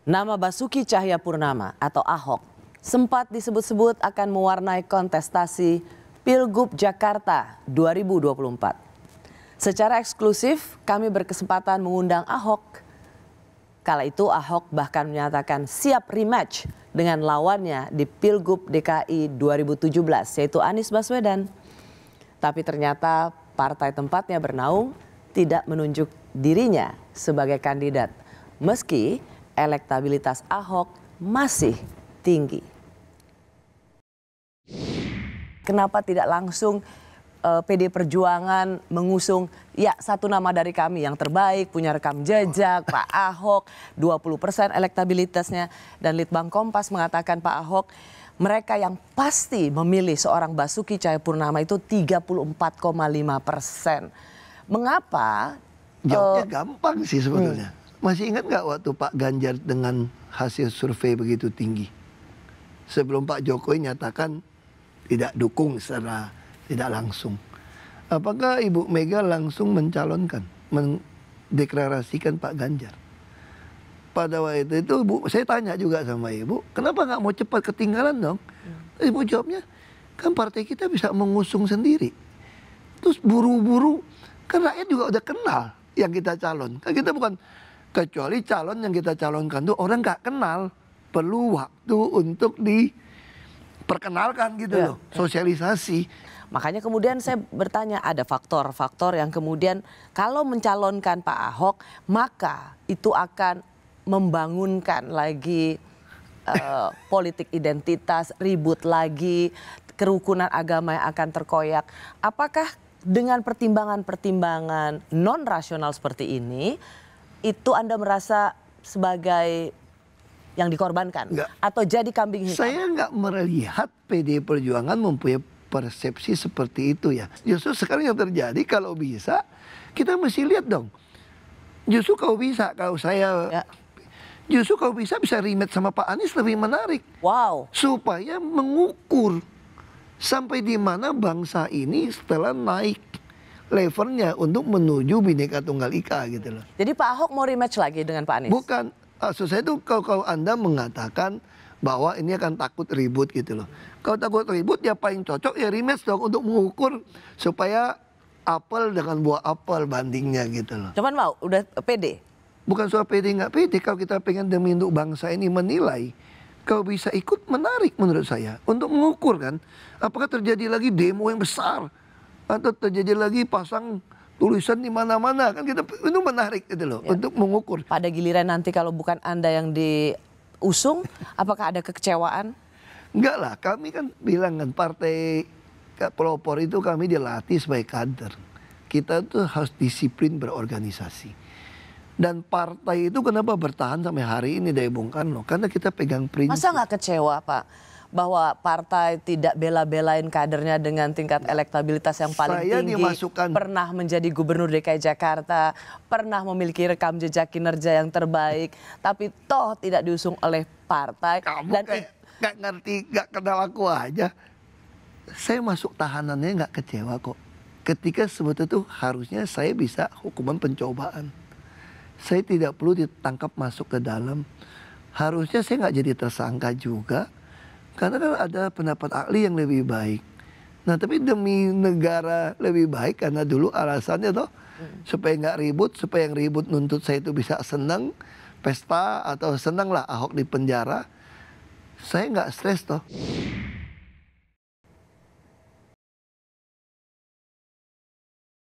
Nama Basuki Cahayapurnama atau Ahok sempat disebut-sebut akan mewarnai kontestasi Pilgub Jakarta 2024. Secara eksklusif kami berkesempatan mengundang Ahok. Kala itu Ahok bahkan menyatakan siap rematch dengan lawannya di Pilgub DKI 2017 yaitu Anies Baswedan. Tapi ternyata partai tempatnya bernaung tidak menunjuk dirinya sebagai kandidat meski elektabilitas Ahok masih tinggi. Kenapa tidak langsung PD Perjuangan mengusung ya satu nama dari kami yang terbaik, punya rekam jejak, Pak Ahok, 20% elektabilitasnya. Dan Litbang Kompas mengatakan Pak Ahok, mereka yang pasti memilih seorang Basuki Cahayapurnama itu 34,5%. Mengapa? Jawabnya gampang sih sebetulnya. Masih ingat nggak waktu Pak Ganjar dengan hasil survei begitu tinggi? Sebelum Pak Jokowi nyatakan tidak dukung secara tidak langsung. Apakah Ibu Mega langsung mencalonkan, mendeklarasikan Pak Ganjar? Pada waktu itu saya tanya juga sama Ibu, kenapa nggak mau cepat ketinggalan dong? Ibu jawabnya, kan partai kita bisa mengusung sendiri. Terus buru-buru, kan rakyat juga udah kenal yang kita calon. Kan kita bukan, kecuali calon yang kita calonkan tuh orang nggak kenal. Perlu waktu untuk diperkenalkan gitu loh, sosialisasi. Makanya kemudian saya bertanya, ada faktor-faktor yang kemudian kalau mencalonkan Pak Ahok, maka itu akan membangunkan lagi politik identitas, ribut lagi, kerukunan agama yang akan terkoyak. Apakah dengan pertimbangan-pertimbangan non-rasional seperti ini, itu Anda merasa sebagai yang dikorbankan? Enggak. Atau jadi kambing hitam? Saya nggak melihat PD Perjuangan mempunyai persepsi seperti itu ya. Justru sekarang yang terjadi kalau bisa, kita mesti lihat dong. Justru kalau bisa, kalau saya... Justru kalau bisa rematch sama Pak Anies lebih menarik. Wow. Supaya mengukur sampai di mana bangsa ini setelah naik levelnya untuk menuju Bhinneka Tunggal Ika gitu loh. Jadi Pak Ahok mau rematch lagi dengan Pak Anies? Bukan. Maksud saya itu kalau Anda mengatakan bahwa ini akan takut ribut gitu loh. Kalau takut ribut ya paling cocok ya rematch dong untuk mengukur supaya apel dengan buah apel bandingnya gitu loh. Cuman mau, udah pede? Bukan soal pede nggak pede, kalau kita pengen demi untuk bangsa ini menilai, kalau bisa ikut menarik menurut saya. Untuk mengukur kan, apakah terjadi lagi demo yang besar, atau terjadi lagi pasang tulisan di mana-mana, kan kita itu menarik gitu loh, untuk mengukur. Pada giliran nanti kalau bukan Anda yang diusung, apakah ada kekecewaan? Enggak lah, kami kan bilang kan partai pelopor itu kami dilatih sebagai kader. Kita tuh harus disiplin berorganisasi. Dan partai itu kenapa bertahan sampai hari ini dari Bung Karno? Karena kita pegang prinsip. Masa nggak kecewa Pak? Bahwa partai tidak bela-belain kadernya dengan tingkat elektabilitas yang paling tinggi. Pernah menjadi gubernur DKI Jakarta. Pernah memiliki rekam jejak kinerja yang terbaik. Tapi toh tidak diusung oleh partai. Kamu dan kayak nggak ngerti, nggak kenal aku aja. Saya masuk tahanannya nggak kecewa kok. Ketika sebetulnya itu harusnya saya bisa hukuman pencobaan. Saya tidak perlu ditangkap masuk ke dalam. Harusnya saya nggak jadi tersangka juga. Karena kan ada pendapat ahli yang lebih baik. Nah tapi demi negara lebih baik karena dulu alasannya toh. Supaya nggak ribut, supaya yang ribut nuntut saya itu bisa senang. Pesta atau senang lah Ahok di penjara. Saya nggak stres toh.